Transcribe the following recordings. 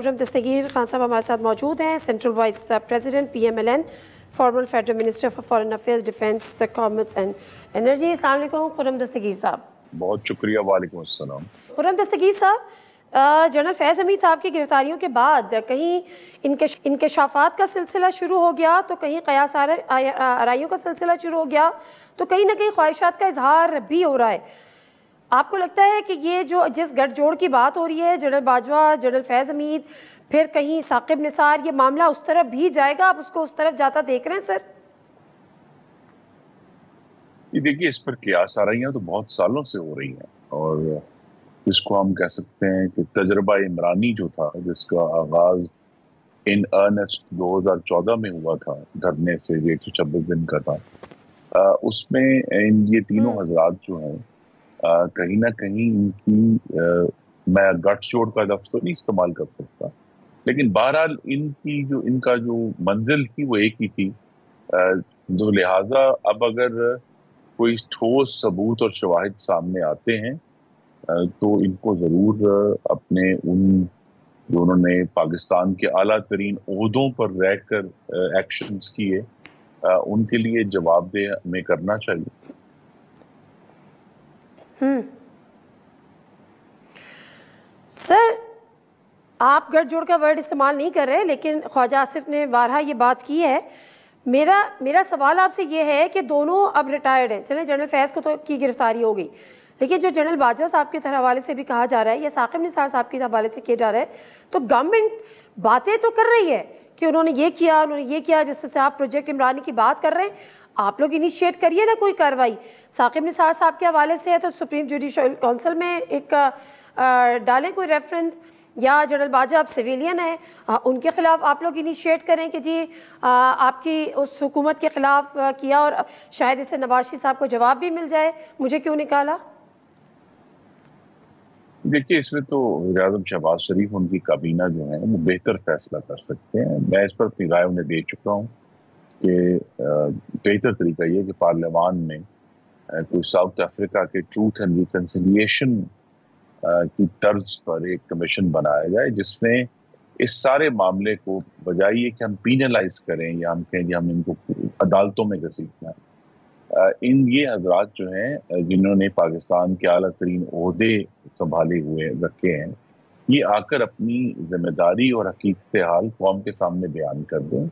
खुर्रम दस्तगीर खान साहब हमारे साथ मौजूद हैं, central vice president PMLN, farmer federal minister for foreign affairs, defence, commerce and energy. अस्सलाम वालेकुम खुर्रम दस्तगीर साहब। बहुत शुक्रिया। वालेकुम अस्सलाम। खुर्रम दस्तगीर साहब, जनरल फैज़ हमीद साहब की गिरफ्तारियों के बाद कहीं इंकशाफात का सिलसिला शुरू हो गया, तो कहीं क़यास आराइयों का सिलसिला शुरू हो गया, तो कहीं ना कहीं ख्वाहिशात का इजहार भी हो रहा है। आपको लगता है कि ये जो जिस गठजोड़ की बात हो रही है, जनरल बाजवा, जनरल फैज़ हमीद, फिर कहीं साकिब निसार, ये मामला उस तरफ भी जाएगा? आप उसको उस तरफ जाता देख रहे हैं सर? ये देखिए, इस पर क़यास आराइयां तो बहुत सालों से हो रही हैं और इसको हम कह सकते हैं कि तजर्बा इमरानी जो था, जिसका आगाज इन अर्नेस्ट 2014 में हुआ था, धरने से 126 दिन का था, उसमें ये तीनों हजरात जो हैं कहीं ना कहीं इनकी, मैं गठजोड़ का लफ्ज़ तो नहीं इस्तेमाल कर सकता, लेकिन बहरहाल इनका जो मंजिल थी वो एक ही थी। तो लिहाजा अब अगर कोई ठोस सबूत और शवाहिद सामने आते हैं तो इनको ज़रूर अपने जो उन्होंने पाकिस्तान के आला तरीन ओहदों पर रहकर एक्शंस किए, उनके लिए जवाबदेह हमें करना चाहिए। सर, आप गठजोड़ का वर्ड इस्तेमाल नहीं कर रहे, लेकिन ख्वाजा आसिफ ने बारहा ये बात की है। मेरा सवाल आपसे ये है कि दोनों अब रिटायर्ड हैं। चले, जनरल फैज़ को तो की गिरफ्तारी हो गई, लेकिन जो जनरल बाजवा साहब के हवाले से भी कहा जा रहा है या साकिब निसार साहब के हवाले से किया जा रहा है, तो गवर्नमेंट बातें तो कर रही है कि उन्होंने ये किया, उन्होंने ये किया। जिस तरह से आप प्रोजेक्ट इमरानी की बात कर रहे हैं, आप लोग इनिशिएट करिए ना कोई कार्रवाई। साकिब निसार साहब के हवाले से है तो सुप्रीम जुडिशल काउंसिल में एक डालें कोई रेफरेंस, या जनरल बाजवा आप सिविलियन है, उनके खिलाफ आप लोग इनिशिएट करें कि जी आपकी उस हुकूमत के खिलाफ किया, और शायद इससे नवाज शरीफ साहब को जवाब भी मिल जाए, मुझे क्यों निकाला। देखिए, इसमें तो वज़ीर-ए-आज़म शहबाज शरीफ, उनकी काबीना जो है वो बेहतर फैसला कर सकते हैं। मैं इस पर अपनी राय उन्हें दे चुका हूँ कि बेहतर तरीका ये कि पार्लियामान में कोई साउथ अफ्रीका के ट्रूथ एंड रिकन्सिलिएशन की तर्ज पर एक कमीशन बनाया जाए, जिसमें इस सारे मामले को बजाय ये कि हम पीनलाइज करें या हम कहें कि हम इनको अदालतों में घसीटना है, ये हजरात जो हैं जिन्होंने पाकिस्तान के आला तरीन ओहदे संभाले हुए रखे हैं, ये आकर अपनी जिम्मेदारी और हकीकत हाल कौम के सामने बयान कर दें।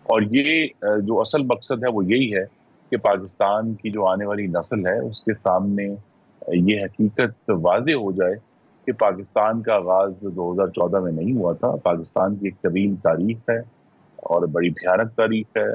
और ये जो असल मकसद है वो यही है कि पाकिस्तान की जो आने वाली नस्ल है उसके सामने ये हकीकत वाज़े हो जाए कि पाकिस्तान का आगाज़ 2014 में नहीं हुआ था। पाकिस्तान की एक तवील तारीख है और बड़ी भयानक तारीख है,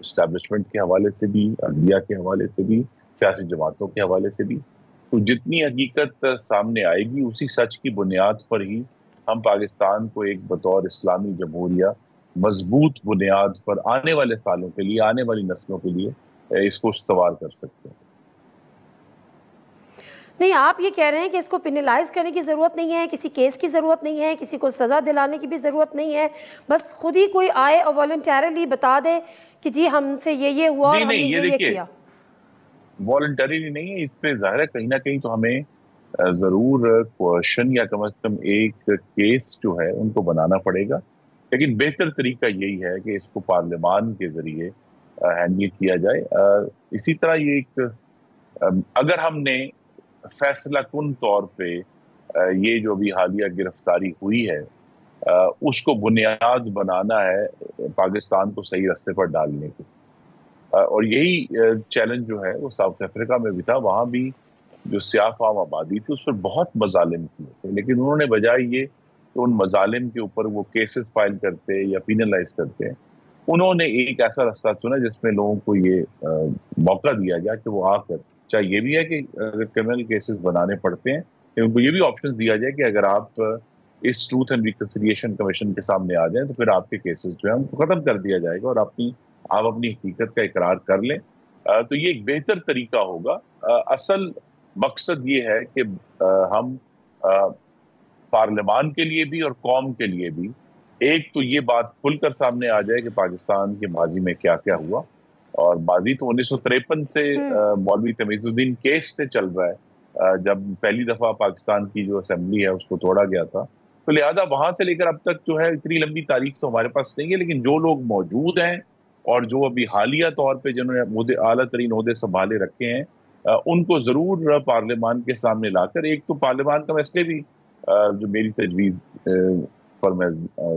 इस्टेब्लिशमेंट के हवाले से भी, अदलिया के हवाले से भी, सियासी जमातों के हवाले से भी। तो जितनी हकीकत सामने आएगी उसी सच की बुनियाद पर ही हम पाकिस्तान को एक बतौर इस्लामी जमहूरिया मजबूत बुनियाद पर आने वाले सालों के लिए, आने वाली नस्लों के लिए इसको इस्तवार कर सकते हैं। नहीं, आप ये कह रहे हैं कि इसको पिनलाइज करने की ज़रूरत नहीं है, किसी केस की ज़रूरत नहीं है, किसी को सज़ा दिलाने की भी ज़रूरत नहीं है, बस खुद ही कोई आए और वॉलंटरली बता दे कि जी हमसे ये हुआ और हमने ये किया। वॉलंटरी नहीं है, इस पे ज़ाहिर है कहीं ना कहीं तो हमें ज़रूर क्वेश्चन या कम से कम एक केस जो है उनको बनाना पड़ेगा, लेकिन बेहतर तरीका यही है कि इसको पार्लियामान के ज़रिए हैंडल किया जाए। इसी तरह ये एक अगर हमने फैसला कुन तौर पे ये जो भी हालिया गिरफ्तारी हुई है उसको बुनियाद बनाना है पाकिस्तान को सही रास्ते पर डालने की, और यही चैलेंज जो है वो साउथ अफ्रीका में भी था। वहाँ भी जो सियाह फाम आबादी थी उस पर बहुत मजालिम किए थे, लेकिन उन्होंने बजाय ये तो उन मजालिम के ऊपर वो केसेस फाइल करते या पीनलाइज करते, उन्होंने एक ऐसा रास्ता चुना जिसमें लोगों को ये मौका दिया गया कि वो आकर, चाहे ये भी है कि अगर क्रिमिनल केसेस बनाने पड़ते हैं, उनको ये भी ऑप्शन दिया जाए कि अगर आप इस ट्रूथ एंड रिकन्सिलिएशन कमीशन के सामने आ जाएं तो फिर आपके केसेस जो है उनको खत्म कर दिया जाएगा और आप अपनी हकीकत का इकरार कर लें। तो ये एक बेहतर तरीका होगा। असल मकसद ये है कि हम पार्लियामान के लिए भी और कौम के लिए भी एक तो ये बात खुलकर सामने आ जाए कि पाकिस्तान के माजी में क्या क्या हुआ, और माजी तो 1953 से मौलवी तमीजुद्दीन केस से चल रहा है, जब पहली दफा पाकिस्तान की जो असेंबली है उसको तोड़ा गया था, تو لہذا وہاں سے لے کر اب تک جو ہے اتنی لمبی تاریخ تو ہمارے پاس نہیں ہے، لیکن جو لوگ موجود ہیں اور جو ابھی حالیہ طور پہ جنہوں نے اعلیٰ ترین عہدے سنبھالے رکھے ہیں، ان کو ضرور پارلیمان کے سامنے لا کر، ایک تو پارلیمان کا مسئلے بھی جو میری تجویز پر میں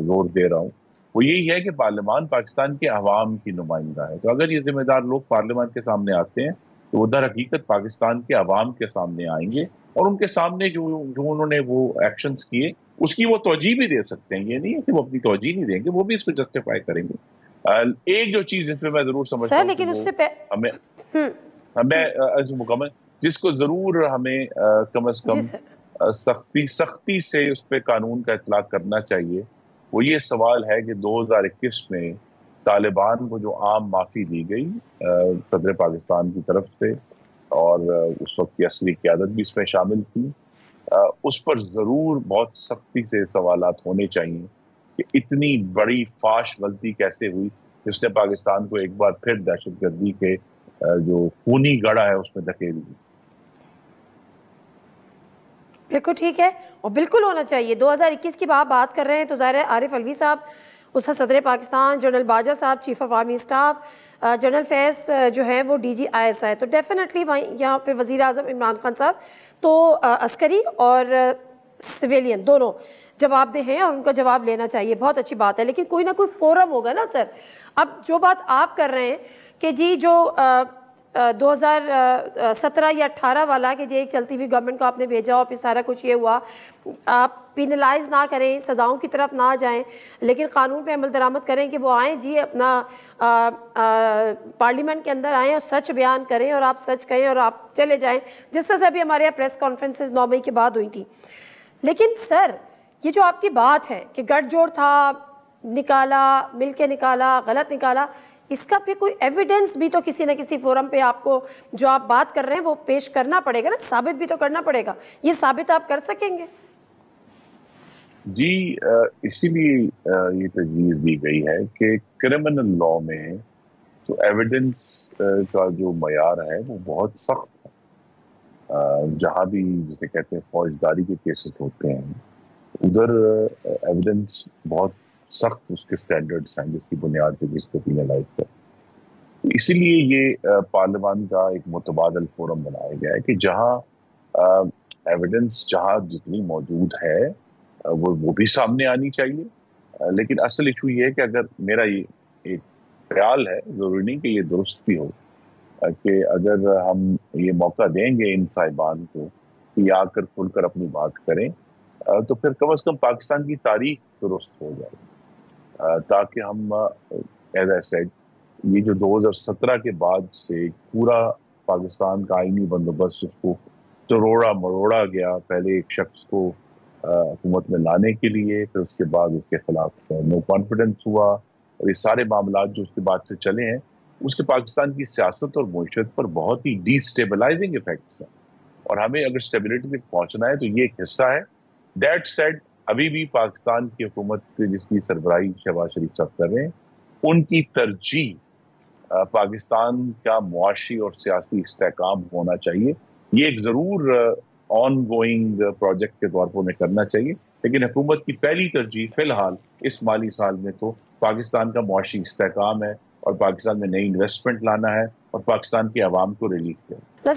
زور دے رہا ہوں وہ یہی ہے کہ پارلیمان پاکستان کے عوام کی نمائندہ ہے، تو اگر یہ ذمہ دار لوگ پارلیمان کے سامنے آتے ہیں تو وہ در حقیقت پاکستان کے عوام کے سامنے آئیں گے، اور ان کے سامنے جو انہوں نے وہ ایکشنز کیے اس کی وہ توجہ بھی دے سکتے ہیں. یہ نہیں ہے کہ وہ اپنی توجہ نہیں دیں گے، وہ بھی اس کو جسٹیفائی کریں گے. ایک جو چیز اس پہ میں ضرور سمجھتا ہوں لیکن اس سے ہمیں مکمل جس کو ضرور ہمیں کم از کم سختی سے اس پہ قانون کا اطلاق کرنا چاہیے، وہ یہ سوال ہے کہ 2021 میں طالبان کو جو عام معافی دی گئی صدر پاکستان کی طرف سے، اور اس وقت کی عسکری قیادت بھی اس میں شامل تھی، اس پر ضرور بہت سختی سے سوالات ہونے چاہیے کہ اتنی بڑی فاش غلطی کیسے ہوئی جس نے پاکستان کو ایک بار پھر دہشت گردی کے جو خونی گڑھا ہے اس میں دھکیل دی. بالکل ٹھیک ہے، اور بالکل ہونا چاہیے. 2021 کی بات کر رہے ہیں تو ظاہر ہے عارف علوی صاحب، اس کا صدر پاکستان، جنرل باجوہ صاحب chief of army staff, general Faiz جو ہیں وہ ڈی جی ISI، تو ڈیفینیٹلی یہاں پہ وزیر اعظم عمران خان صاحب تو عسکری اور سویلین دونوں جواب دہ ہیں اور ان کا جواب لینا چاہیے. بہت اچھی بات ہے، لیکن کوئی نہ کوئی فورم ہوگا نا سر. اب جو بات آپ کر رہے ہیں کہ جی جو 2017 یا 18 والا کہ جی ایک چلتی ہوئی گورنمنٹ کو آپ نے بھیجا اور پھر سارا کچھ یہ ہوا، آپ پینلائز نہ کریں، سزاؤں کی طرف نہ جائیں، لیکن قانون پہ عمل درآمد کریں کہ وہ آئیں جی اپنا پارلیمنٹ کے اندر آئیں اور سچ بیان کریں اور آپ سچ کہیں اور آپ چلے جائیں، جس طرح سے ابھی ہمارے یہاں پریس کانفرنسز 9 مئی کے بعد ہوئی تھی. لیکن سر یہ جو آپ کی بات ہے کہ گٹھ جوڑ تھا، نکالا، مل کے نکالا، غلط نکالا، اس کا پھر کوئی ایویڈنس بھی تو کسی نہ کسی فورم پہ آپ کو جو آپ بات کر رہے ہیں وہ پیش کرنا پڑے گا نا، ثابت بھی تو کرنا پڑے گا. یہ ثابت آپ کر سکیں گے؟ جی اسی لیے یہ تجویز دی گئی ہے کہ کرمنل لاء میں تو ایویڈنس کا جو معیار ہے وہ بہت سخت ہے. جہاں بھی جسے کہتے ہیں فوجداری کے کیسز ہوتے ہیں ادھر ایویڈنس بہت سخت اس کے سٹینڈرڈز ہیں جس کی بنیاد پہ اس کو پینلائز کر. اسی لیے یہ پارلیمان کا ایک متبادل فورم بنایا گیا ہے کہ جہاں ایویڈنس جہاں جتنی موجود ہے وہ بھی سامنے آنی چاہیے. لیکن اصل ایشو یہ ہے کہ اگر میرا یہ ایک خیال ہے، ضروری نہیں کہ یہ درست بھی ہو، کہ اگر ہم یہ موقع دیں گے ان صاحبان کو کہ آ کر کھل کر اپنی بات کریں تو پھر کم از کم پاکستان کی تاریخ درست ہو جائے، تاکہ ہم ایز آئی سیڈ یہ جو 2017 کے بعد سے پورا پاکستان کا آئینی بندوبست اس کو توڑا مروڑا گیا، پہلے ایک شخص کو حکومت میں لانے کے لیے، پھر اس کے بعد اس کے خلاف نو کانفیڈنس ہوا، اور یہ سارے معاملات جو اس کے بعد سے چلے ہیں اس کے پاکستان کی سیاست اور معیشت پر بہت ہی ڈی اسٹیبلائزنگ افیکٹس ہیں. اور ہمیں اگر اسٹیبلٹی تک پہنچنا ہے تو یہ ایک حصہ ہے. دیٹ سیڈ ابھی بھی پاکستان کی حکومت جس کی سربراہی شہباز شریف صاحب کر رہے ہیں ان کی ترجیح پاکستان کا معاشی اور سیاسی استحکام ہونا چاہیے. یہ ایک ضرور آن گوئنگ پروجیکٹ کے طور پر انہیں کرنا چاہیے، لیکن حکومت کی پہلی ترجیح فی الحال اس مالی سال میں تو پاکستان کا معاشی استحکام ہے اور پاکستان میں نئی انویسٹمنٹ لانا ہے اور پاکستان کے عوام کو ریلیف دینا.